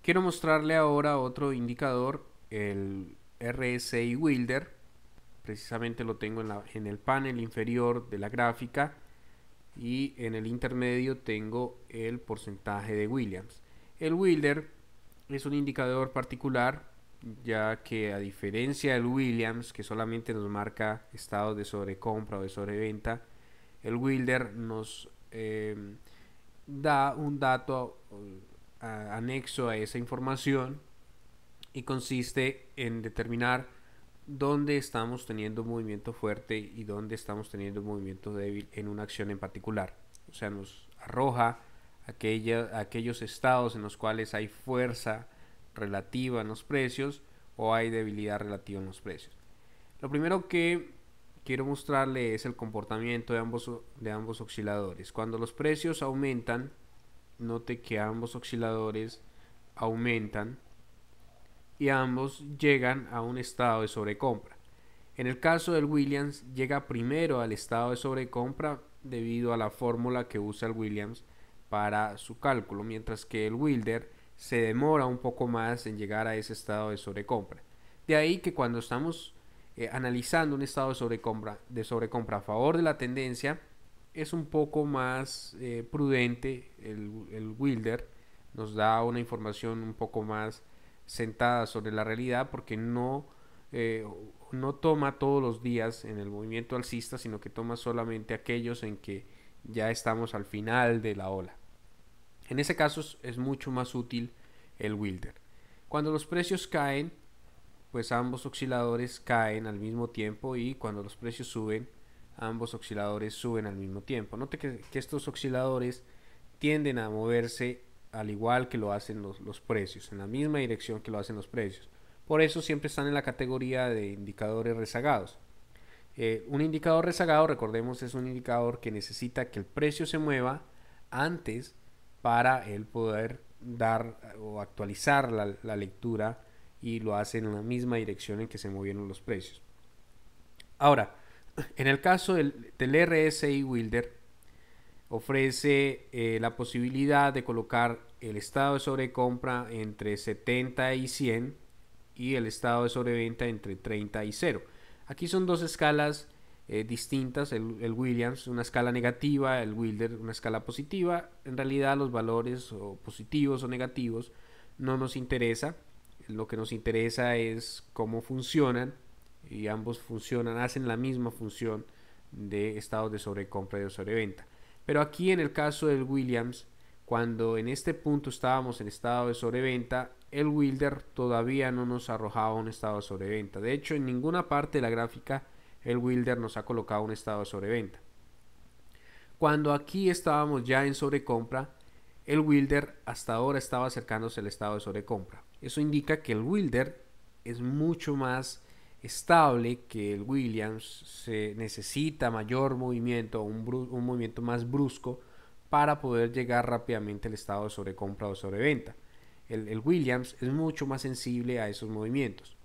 Quiero mostrarle ahora otro indicador, el RSI Wilder. Precisamente lo tengo en el panel inferior de la gráfica, y en el intermedio tengo el porcentaje de Williams. El Wilder es un indicador particular, ya que a diferencia del Williams, que solamente nos marca estados de sobrecompra o de sobreventa, el Wilder nos da un dato anexo a esa información, y consiste en determinar dónde estamos teniendo movimiento fuerte y dónde estamos teniendo movimiento débil en una acción en particular. O sea, nos arroja aquellos estados en los cuales hay fuerza relativa en los precios o hay debilidad relativa en los precios. Lo primero que quiero mostrarle es el comportamiento de ambos osciladores. Cuando los precios aumentan, note que ambos osciladores aumentan y ambos llegan a un estado de sobrecompra. En el caso del Williams, llega primero al estado de sobrecompra debido a la fórmula que usa el Williams para su cálculo, mientras que el Wilder se demora un poco más en llegar a ese estado de sobrecompra. De ahí que cuando estamos analizando un estado de sobrecompra a favor de la tendencia, es un poco más prudente el Wilder, nos da una información un poco más sentada sobre la realidad, porque no toma todos los días en el movimiento alcista, sino que toma solamente aquellos en que ya estamos al final de la ola. En ese caso es mucho más útil el Wilder. Cuando los precios caen, pues ambos osciladores caen al mismo tiempo, y cuando los precios suben, ambos osciladores suben al mismo tiempo. Note que estos osciladores tienden a moverse al igual que lo hacen los precios, en la misma dirección que lo hacen los precios. Por eso siempre están en la categoría de indicadores rezagados. Un indicador rezagado, recordemos, es un indicador que necesita que el precio se mueva antes para él poder dar o actualizar la lectura, y lo hace en la misma dirección en que se movieron los precios. Ahora, en el caso del RSI Wilder, ofrece la posibilidad de colocar el estado de sobrecompra entre 70 y 100 y el estado de sobreventa entre 30 y 0. Aquí son dos escalas distintas, el Williams una escala negativa, el Wilder una escala positiva. En realidad los valores o positivos o negativos no nos interesa, lo que nos interesa es cómo funcionan, y ambos hacen la misma función de estados de sobrecompra y de sobreventa. Pero aquí en el caso del Williams, cuando en este punto estábamos en estado de sobreventa, el Wilder todavía no nos arrojaba un estado de sobreventa. De hecho, en ninguna parte de la gráfica el Wilder nos ha colocado un estado de sobreventa. Cuando aquí estábamos ya en sobrecompra, el Wilder hasta ahora estaba acercándose al estado de sobrecompra. Eso indica que el Wilder es mucho más estable que el Williams. Se necesita mayor movimiento, un movimiento más brusco para poder llegar rápidamente al estado de sobrecompra o sobreventa. El Williams es mucho más sensible a esos movimientos.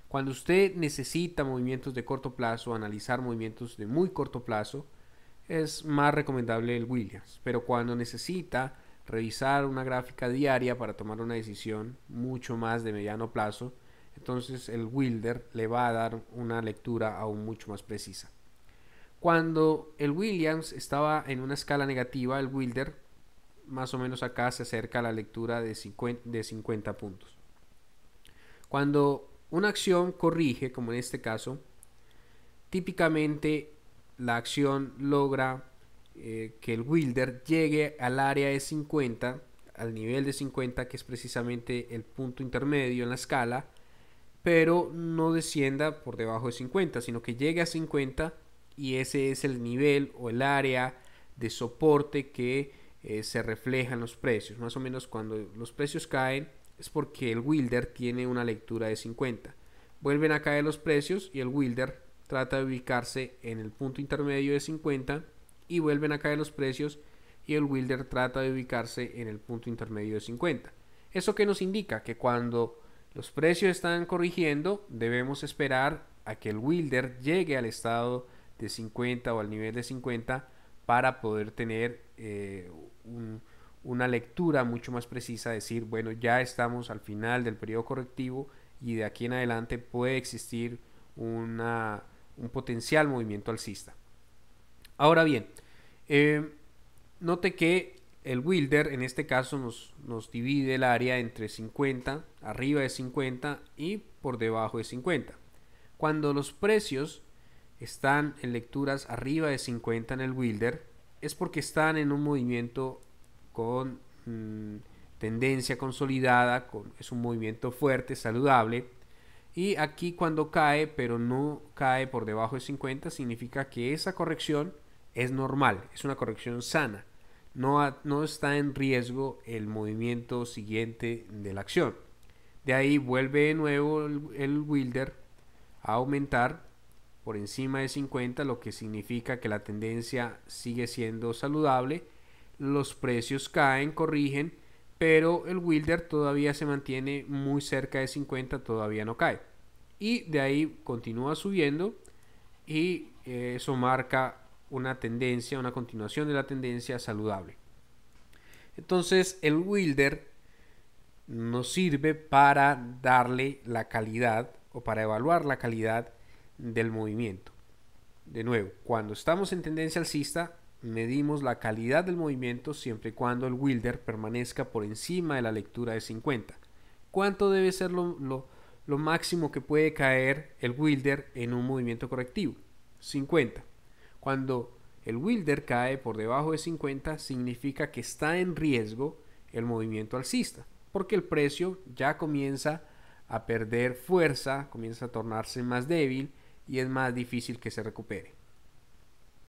Cuando usted necesita movimientos de corto plazo, analizar movimientos de muy corto plazo, es más recomendable el Williams. Pero cuando necesita revisar una gráfica diaria para tomar una decisión mucho más de mediano plazo, entonces el Wilder le va a dar una lectura aún mucho más precisa. Cuando el Williams estaba en una escala negativa, el Wilder más o menos acá se acerca a la lectura de 50 puntos. Cuando una acción corrige, como en este caso, típicamente la acción logra que el Wilder llegue al área de 50, al nivel de 50, que es precisamente el punto intermedio en la escala, pero no descienda por debajo de 50, sino que llegue a 50, y ese es el nivel o el área de soporte que se refleja en los precios. Más o menos cuando los precios caen es porque el Wilder tiene una lectura de 50. Vuelven a caer los precios y el Wilder trata de ubicarse en el punto intermedio de 50, y vuelven a caer los precios y el Wilder trata de ubicarse en el punto intermedio de 50. ¿Eso qué nos indica? Que cuando los precios están corrigiendo, debemos esperar a que el Wilder llegue al estado de 50 o al nivel de 50 para poder tener una lectura mucho más precisa, decir, bueno, ya estamos al final del periodo correctivo y de aquí en adelante puede existir un potencial movimiento alcista. Ahora bien, note que el Wilder en este caso nos divide el área entre 50, arriba de 50 y por debajo de 50. Cuando los precios están en lecturas arriba de 50 en el Wilder, es porque están en un movimiento con tendencia consolidada, es un movimiento fuerte, saludable. Y aquí cuando cae, pero no cae por debajo de 50, significa que esa corrección es normal, es una corrección sana. No está en riesgo el movimiento siguiente de la acción. De ahí vuelve de nuevo el Wilder a aumentar por encima de 50, lo que significa que la tendencia sigue siendo saludable. Los precios caen, corrigen, pero el Wilder todavía se mantiene muy cerca de 50, todavía no cae. Y de ahí continúa subiendo y eso marca una tendencia, una continuación de la tendencia saludable. Entonces el Wilder nos sirve para darle la calidad o para evaluar la calidad del movimiento. De nuevo, cuando estamos en tendencia alcista, medimos la calidad del movimiento siempre y cuando el Wilder permanezca por encima de la lectura de 50. ¿Cuánto debe ser lo máximo que puede caer el Wilder en un movimiento correctivo? 50. Cuando el Wilder cae por debajo de 50, significa que está en riesgo el movimiento alcista, porque el precio ya comienza a perder fuerza, comienza a tornarse más débil y es más difícil que se recupere.